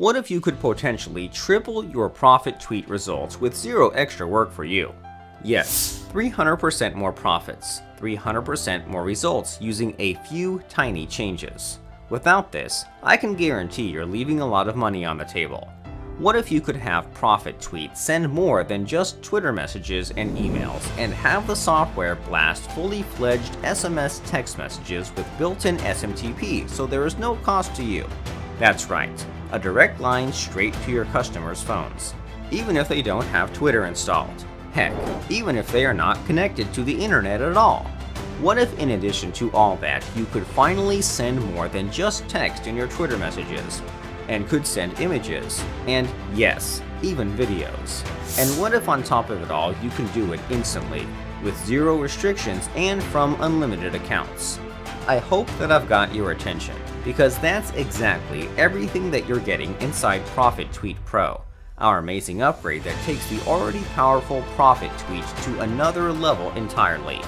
What if you could potentially triple your profit tweet results with zero extra work for you? Yes, 300% more profits, 300% more results using a few tiny changes. Without this, I can guarantee you're leaving a lot of money on the table. What if you could have ProfitTweet send more than just Twitter messages and emails, and have the software blast fully fledged SMS text messages with built-in SMTP so there is no cost to you? That's right, a direct line straight to your customers' phones, even if they don't have Twitter installed. Heck, even if they are not connected to the internet at all. What if in addition to all that, you could finally send more than just text in your Twitter messages, and could send images, and yes, even videos? And what if on top of it all, you can do it instantly, with zero restrictions and from unlimited accounts? I hope that I've got your attention, because that's exactly everything that you're getting inside ProfitTweet Pro, our amazing upgrade that takes the already powerful ProfitTweet to another level entirely.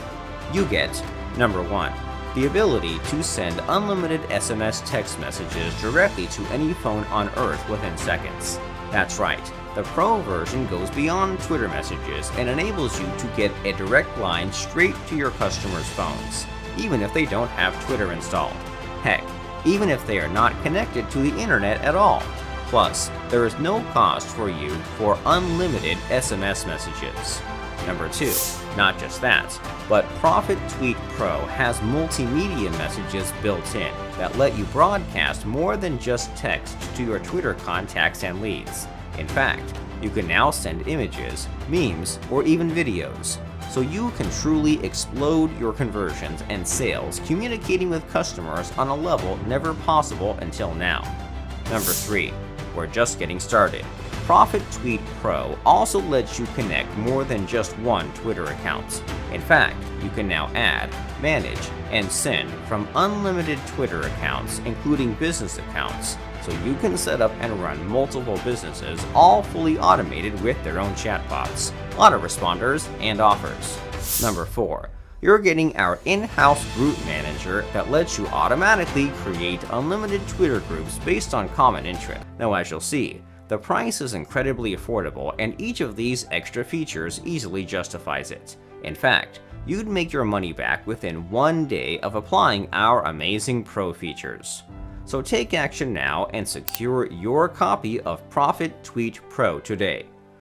You get, number 1, the ability to send unlimited SMS text messages directly to any phone on Earth within seconds. That's right, the Pro version goes beyond Twitter messages and enables you to get a direct line straight to your customers' phones, even if they don't have Twitter installed. Heck, even if they are not connected to the internet at all. Plus, there is no cost for you for unlimited SMS messages. Number 2, not just that, but ProfitTweet Pro has multimedia messages built in that let you broadcast more than just text to your Twitter contacts and leads. In fact, you can now send images, memes, or even videos, so you can truly explode your conversions and sales communicating with customers on a level never possible until now. Number 3, we're just getting started. ProfitTweet Pro also lets you connect more than just one Twitter account. In fact, you can now add, manage, and send from unlimited Twitter accounts, including business accounts, so you can set up and run multiple businesses, all fully automated with their own chatbots, autoresponders, and offers. Number 4, you're getting our in-house group manager that lets you automatically create unlimited Twitter groups based on common interest. Now, as you'll see, the price is incredibly affordable, and each of these extra features easily justifies it. In fact, you'd make your money back within 1 day of applying our amazing Pro features. So take action now and secure your copy of ProfitTweet Pro today.